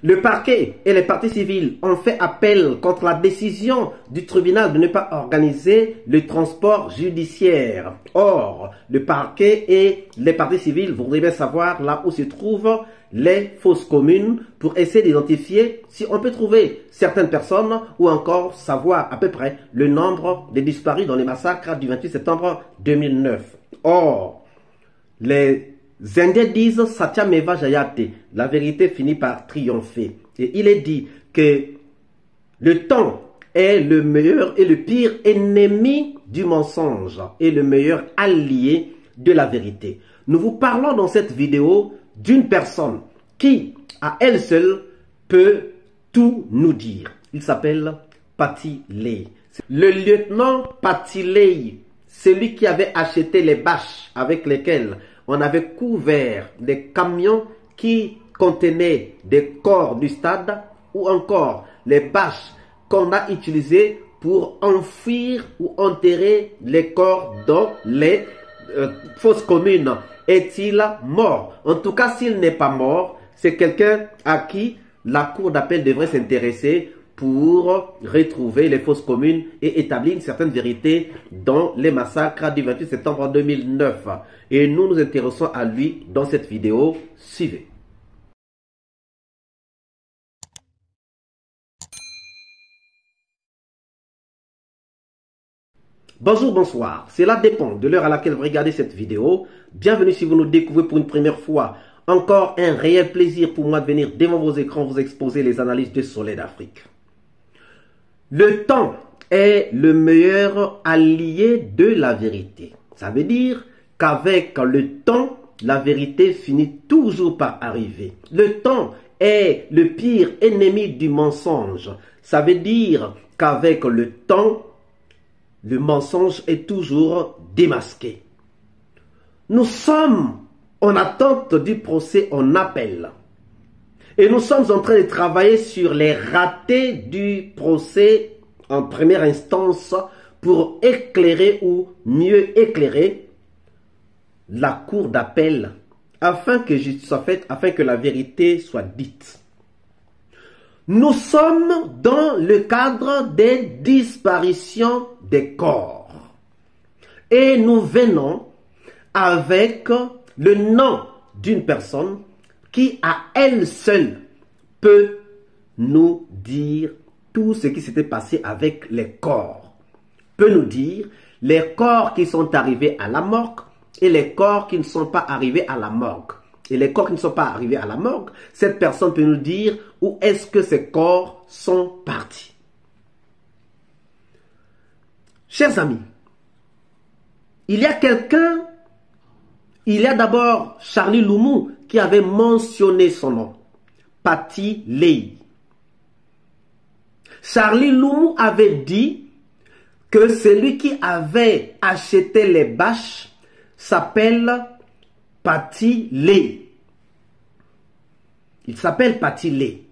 Le parquet et les parties civiles ont fait appel contre la décision du tribunal de ne pas organiser le transport judiciaire. Or, le parquet et les parties civiles voudraient bien savoir là où se trouvent les fosses communes pour essayer d'identifier si on peut trouver certaines personnes ou encore savoir à peu près le nombre de disparus dans les massacres du 28 septembre 2009. Or, les Indiens disent Satyameva Jayate, la vérité finit par triompher. Et il est dit que le temps est le meilleur et le pire ennemi du mensonge et le meilleur allié de la vérité. Nous vous parlons dans cette vidéo d'une personne qui, à elle seule, peut tout nous dire. Il s'appelle Patty Lay. Le lieutenant Patty Lay, celui qui avait acheté les bâches avec lesquelles on avait couvert des camions qui contenaient des corps du stade ou encore les bâches qu'on a utilisées pour enfuir ou enterrer les corps dans les fosses communes. Est-il mort? En tout cas, s'il n'est pas mort, c'est quelqu'un à qui la cour d'appel devrait s'intéresser pour retrouver les fosses communes et établir une certaine vérité dans les massacres du 28 septembre 2009. Et nous nous intéressons à lui dans cette vidéo. Suivez. Bonjour, bonsoir. Cela dépend de l'heure à laquelle vous regardez cette vidéo. Bienvenue si vous nous découvrez pour une première fois. Encore un réel plaisir pour moi de venir devant vos écrans vous exposer les analyses de Soleil d'Afrique. Le temps est le meilleur allié de la vérité. Ça veut dire qu'avec le temps, la vérité finit toujours par arriver. Le temps est le pire ennemi du mensonge. Ça veut dire qu'avec le temps, le mensonge est toujours démasqué. Nous sommes en attente du procès en appel. Et nous sommes en train de travailler sur les ratés du procès en première instance pour éclairer ou mieux éclairer la cour d'appel afin que justice soit faite, afin que la vérité soit dite. Nous sommes dans le cadre des disparitions des corps. Et nous venons avec le nom d'une personne qui à elle seule peut nous dire tout ce qui s'était passé avec les corps. Peut nous dire les corps qui sont arrivés à la morgue et les corps qui ne sont pas arrivés à la morgue. Et les corps qui ne sont pas arrivés à la morgue, cette personne peut nous dire où est-ce que ces corps sont partis. Chers amis, il y a quelqu'un, il y a d'abord Charlie Loumou qui avait mentionné son nom, Patty Lay. Charlie Loumou avait dit que celui qui avait acheté les bâches s'appelle Patty Lay. Il s'appelle Patty Lay.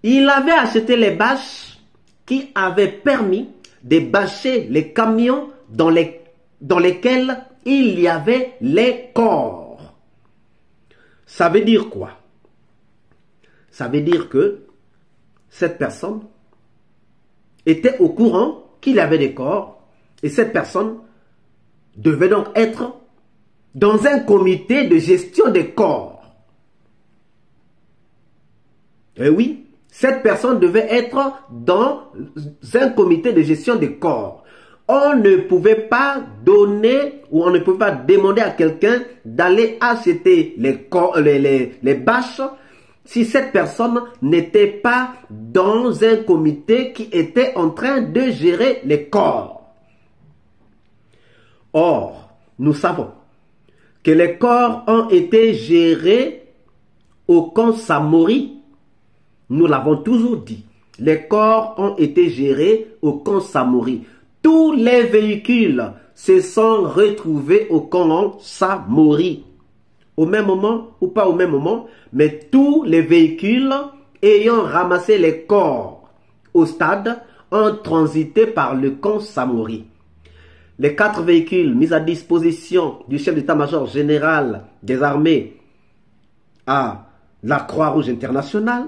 Il avait acheté les bâches qui avaient permis de bâcher les camions dans lesquels il y avait les corps. Ça veut dire quoi? Ça veut dire que cette personne était au courant qu'il y avait des corps et cette personne devait donc être dans un comité de gestion des corps. Et oui, cette personne devait être dans un comité de gestion des corps. On ne pouvait pas donner ou on ne pouvait pas demander à quelqu'un d'aller acheter les bâches si cette personne n'était pas dans un comité qui était en train de gérer les corps. Or, nous savons que les corps ont été gérés au camp Samori. Nous l'avons toujours dit. Les corps ont été gérés au camp Samori. Tous les véhicules se sont retrouvés au camp Samori. Au même moment ou pas au même moment, mais tous les véhicules ayant ramassé les corps au stade ont transité par le camp Samori. Les 4 véhicules mis à disposition du chef d'état-major général des armées à la Croix-Rouge internationale,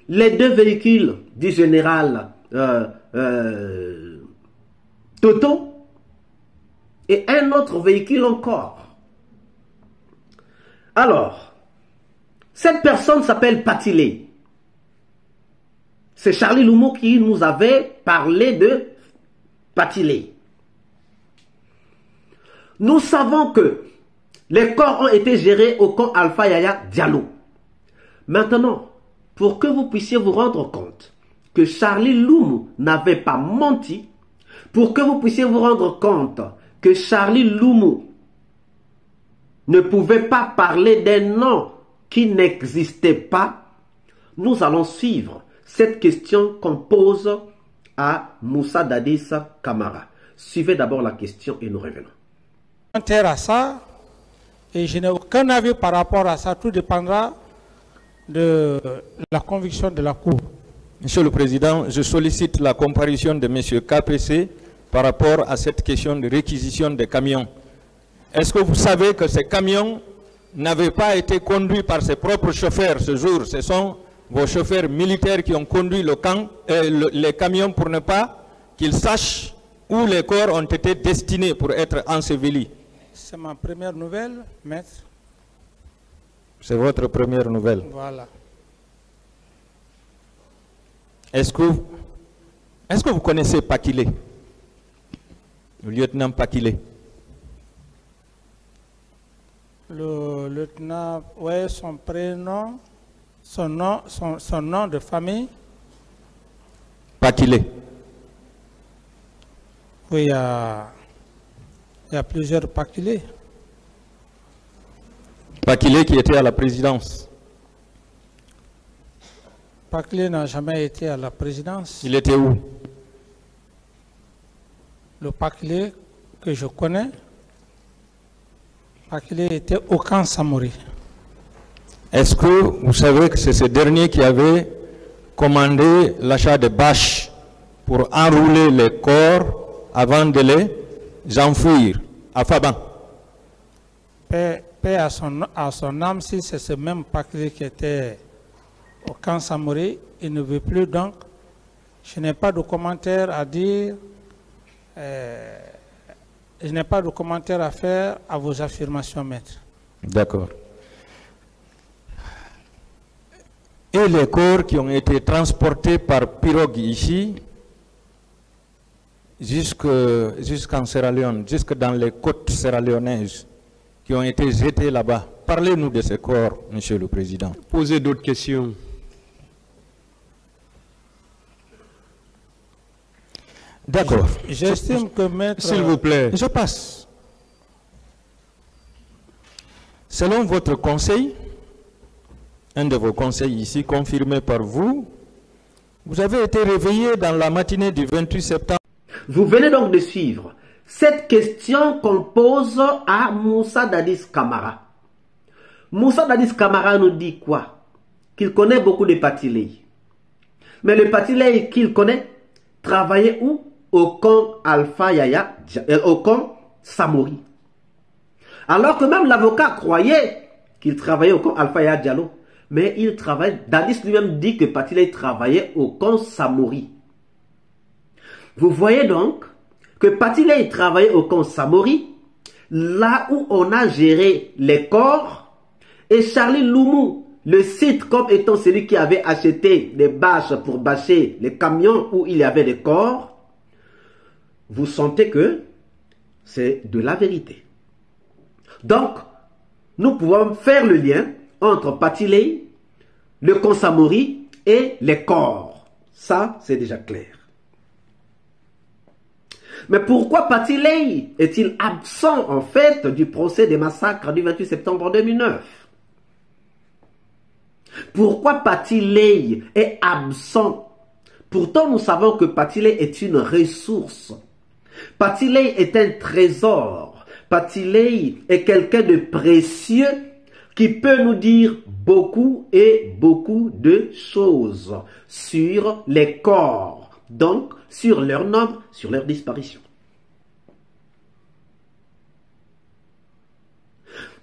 les deux véhicules du général Toto et un autre véhicule encore. Alors, cette personne s'appelle Patilé. C'est Charlie Loumou qui nous avait parlé de Patilé. Nous savons que les corps ont été gérés au camp Alpha Yaya Diallo. Maintenant, pour que vous puissiez vous rendre compte que Charlie Loumou n'avait pas menti, pour que vous puissiez vous rendre compte que Charlie Loumou ne pouvait pas parler d'un nom qui n'existait pas, nous allons suivre cette question qu'on pose à Moussa Dadis Camara. Suivez d'abord la question et nous revenons. À ça, et je n'ai aucun avis par rapport à ça, tout dépendra de la conviction de la Cour. Monsieur le Président, je sollicite la comparution de M. KPC par rapport à cette question de réquisition des camions. Est-ce que vous savez que ces camions n'avaient pas été conduits par ses propres chauffeurs ce jour? Ce sont vos chauffeurs militaires qui ont conduit les camions pour ne pas qu'ils sachent où les corps ont été destinés pour être ensevelis. C'est ma première nouvelle, maître. C'est votre première nouvelle. Voilà. Est-ce que vous connaissez Pakilé? Le lieutenant Pakilé? Le lieutenant, oui, son prénom, son nom de famille. Pakilé. Oui, il y a plusieurs Pakilé. Pakilé qui était à la présidence. Pakilé n'a jamais été à la présidence. Il était où? Le Pakilé que je connais, Pakilé était au camp Samori. Est-ce que vous savez que c'est ce dernier qui avait commandé l'achat de bâches pour enrouler les corps avant de les enfouir à Faban? Paix à son âme, si c'est ce même Pakilé qui était au camp Samori, il ne veut plus, donc je n'ai pas de commentaire à dire, je n'ai pas de commentaire à faire à vos affirmations, maître. D'accord. Et les corps qui ont été transportés par pirogue ici, jusqu'en Sierra Leone, jusque dans les côtes sierra-léonaises, qui ont été jetés là-bas. Parlez-nous de ces corps, Monsieur le Président. Posez d'autres questions. D'accord. J'estime que maître... S'il vous plaît. Je passe. Selon votre conseil, un de vos conseils ici, confirmé par vous, vous avez été réveillé dans la matinée du 28 septembre. Vous venez donc de suivre cette question qu'on pose à Moussa Dadis Camara. Moussa Dadis Camara nous dit quoi? Qu'il connaît beaucoup de Patilé. Mais le Patilé qu'il connaît travaillait où? Au camp Alpha Yaya, au camp Samori. Alors que même l'avocat croyait qu'il travaillait au camp Alpha Yaya Diallo. Mais il travaille, Dadis lui-même dit que Patilé travaillait au camp Samori. Vous voyez donc que Patilé travaillait au camp Samori, là où on a géré les corps, et Charlie Loumou le cite comme étant celui qui avait acheté des bâches pour bâcher les camions où il y avait des corps. Vous sentez que c'est de la vérité. Donc, nous pouvons faire le lien entre Patilé, le camp Samori et les corps. Ça, c'est déjà clair. Mais pourquoi Patilé est-il absent en fait du procès des massacres du 28 septembre 2009? Pourquoi Patilé est absent? Pourtant, nous savons que Patilé est une ressource. Patilé est un trésor. Patilé est quelqu'un de précieux qui peut nous dire beaucoup et beaucoup de choses sur les corps, donc sur leur nombre, sur leur disparition.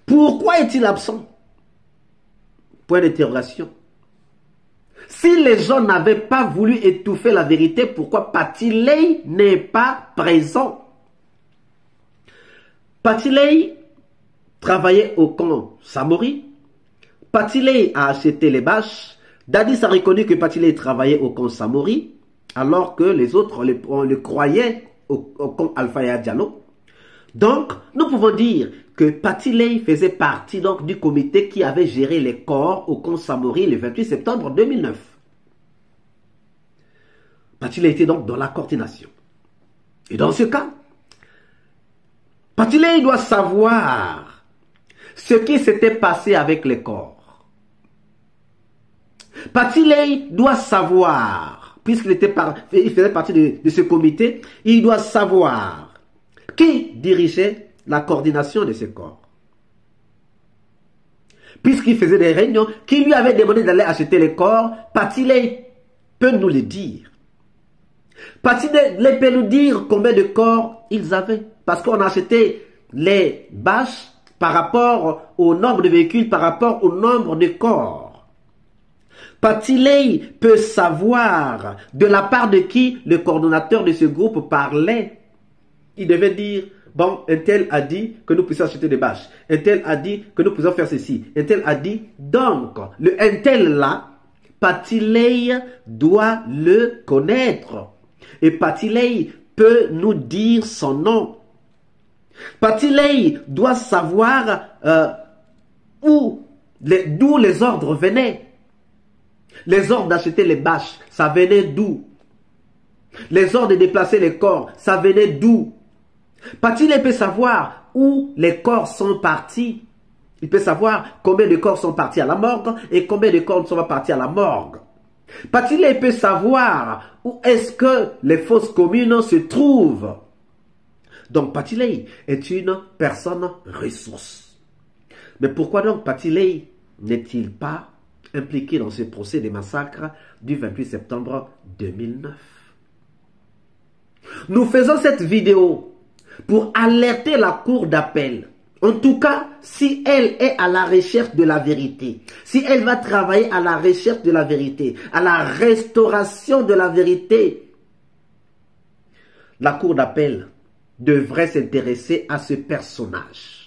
Pourquoi est-il absent? Point d'interrogation. Si les gens n'avaient pas voulu étouffer la vérité, pourquoi Patiley n'est pas présent? Patiley travaillait au camp Samori. Patiley a acheté les bâches. Dadis a reconnu que Patiley travaillait au camp Samori, alors que les autres le croyaient au camp Alpha Diallo. Donc, nous pouvons dire que Patiley faisait partie donc du comité qui avait géré les corps au camp Samori le 28 septembre 2009. Patiley était donc dans la coordination. Et dans ce cas, Patiley doit savoir ce qui s'était passé avec les corps. Patiley doit savoir, puisqu'il faisait partie de ce comité, il doit savoir qui dirigeait la coordination de ces corps. Puisqu'il faisait des réunions, qui lui avait demandé d'aller acheter les corps, Patiley peut nous le dire. Patiley peut nous dire combien de corps ils avaient. Parce qu'on a acheté les bâches par rapport au nombre de véhicules, par rapport au nombre de corps. Patiley peut savoir de la part de qui le coordonnateur de ce groupe parlait. Il devait dire, bon, un tel a dit que nous puissions acheter des bâches. Un tel a dit que nous puissions faire ceci. Un tel a dit, donc, le un tel là, Patiley doit le connaître. Et Patiley peut nous dire son nom. Patiley doit savoir d'où les ordres venaient. Les ordres d'acheter les bâches, ça venait d'où? Les ordres de déplacer les corps, ça venait d'où? Patiley peut savoir où les corps sont partis. Il peut savoir combien de corps sont partis à la morgue et combien de corps ne sont pas partis à la morgue. Patiley peut savoir où est-ce que les fosses communes se trouvent. Donc Patiley est une personne ressource. Mais pourquoi donc Patiley n'est-il pas impliqué dans ce procès des massacres du 28 septembre 2009? Nous faisons cette vidéo pour alerter la cour d'appel. En tout cas, si elle est à la recherche de la vérité, si elle va travailler à la recherche de la vérité, à la restauration de la vérité, la cour d'appel devrait s'intéresser à ce personnage.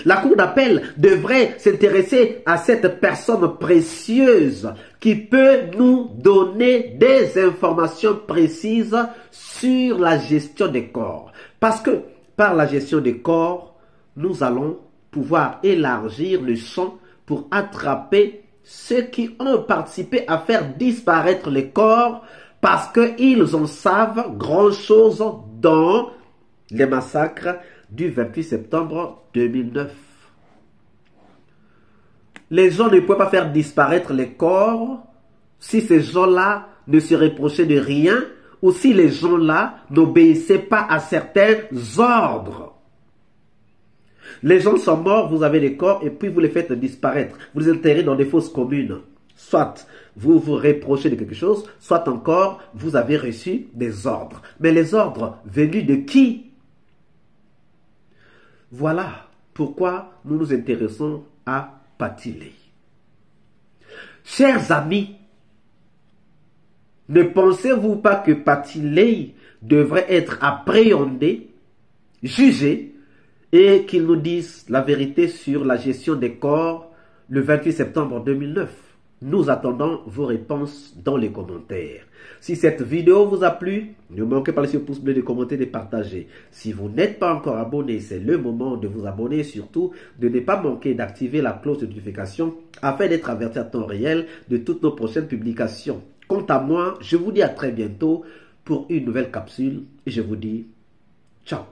La cour d'appel devrait s'intéresser à cette personne précieuse qui peut nous donner des informations précises sur la gestion des corps. Parce que par la gestion des corps, nous allons pouvoir élargir le champ pour attraper ceux qui ont participé à faire disparaître les corps parce qu'ils en savent grand-chose dans les massacres du 28 septembre 2009. Les gens ne pouvaient pas faire disparaître les corps si ces gens-là ne se reprochaient de rien ou si les gens-là n'obéissaient pas à certains ordres. Les gens sont morts, vous avez des corps et puis vous les faites disparaître. Vous les enterrez dans des fosses communes. Soit vous vous reprochez de quelque chose, soit encore vous avez reçu des ordres. Mais les ordres venus de qui? Voilà pourquoi nous nous intéressons à Patiley. Chers amis, ne pensez-vous pas que Patiley devrait être appréhendé, jugé, et qu'il nous dise la vérité sur la gestion des corps le 28 septembre 2009? Nous attendons vos réponses dans les commentaires. Si cette vidéo vous a plu, ne manquez pas de laisser le pouce bleu, de commenter, de partager. Si vous n'êtes pas encore abonné, c'est le moment de vous abonner et surtout de ne pas manquer d'activer la cloche de notification afin d'être averti à temps réel de toutes nos prochaines publications. Quant à moi, je vous dis à très bientôt pour une nouvelle capsule et je vous dis ciao.